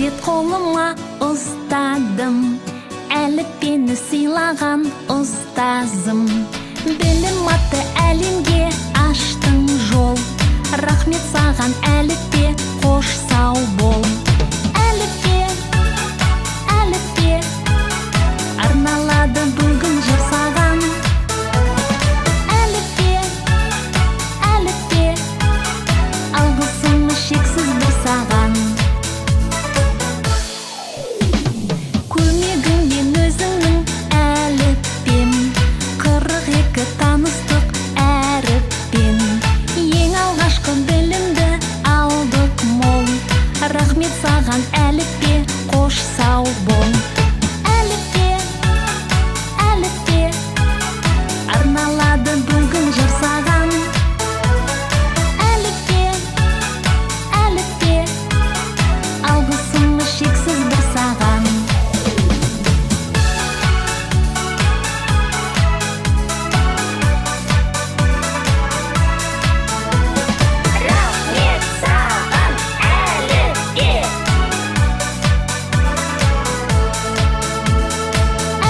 рет қолыма ұстадым, әліппені сыйлаған ұстазым. Білім атты әлемге аштың жол, рахмет саған әліппе, қош сау бол. Әліппе, әліппе, арналады бүгін жыр саған. Әліппе, әліппе, алғысым шексіз бір саған. Көмегіңмен өзіңнің әліппем, 42 таныстық әріппен. Ең алғашқы білімді алдық мол, рахмет саған әліппе, қош сау бол. Әліппе, әліппе, арналады бүгін жыр саған. Әліппе, әліппе, алғысым шексіз бір саған. Рахмет саған әліппе.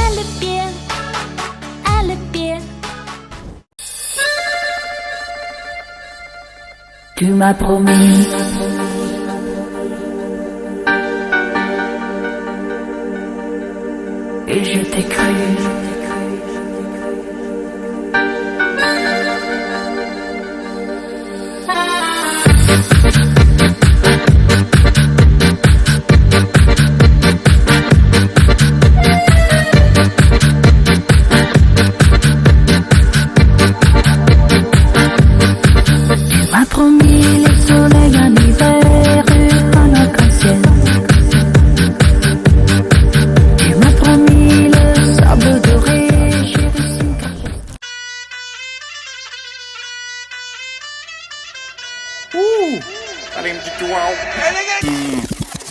Әліппе, әліппе. Tu m'as promis et je t'ai cru. Tu m'as promis le soleil en hiver dans l'arc-en-ciel. Tu m'as promis le sable doré, j'ai reçu une carte.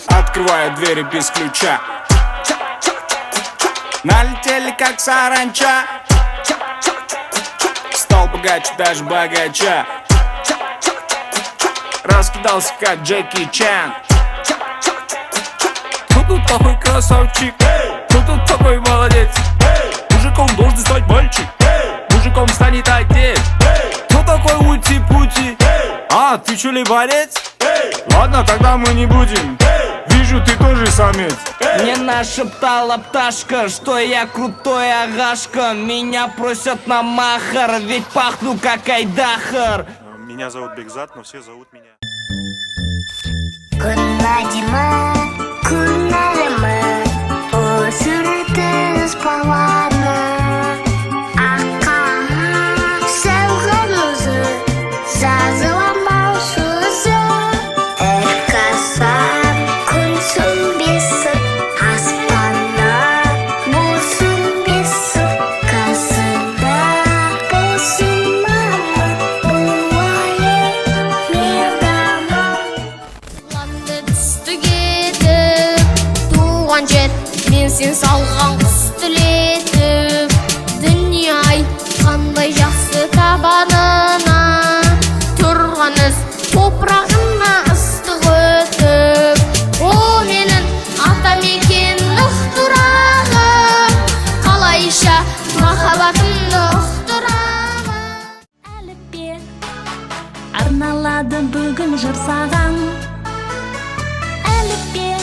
Открываю двери без ключа. Налетели как саранча. Стал богаче, даже богача. Раскидался как Джеки Чан. Кто тут такой красавчик? Кто тут такой молодец? Мужиком должен стать мальчик, мужиком станет отец. Кто такой ути-пути? А, ты чё ли борец? Ладно, тогда мы не будем. Вижу, ты тоже самец. Мне нашептала пташка, что я крутой агашка. Меня просят на махар, ведь пахну как айдахар. Меня зовут Бекзат, но все зовут меня. Күнәдима, күнәлеме, өсірді спаланы. Аққаға сәуған өзі, жазыламау сөзі. Әрқасан күн сөнбесін, аспаннан болсын бесін. Қасында болсын мама, бұлайы мердамы. Ланды түсті кетіп, туған жет, мен сен салған құс түлетіп. Дүние-ай, қандай жақсы табанына, тұрған із топырағына ыстық өтіп. О, менің атамекен ұқтырағым, қалайша махаббатымды ұқтырамын. Әліппе, арналады бүгін жыр саған. Әліппе,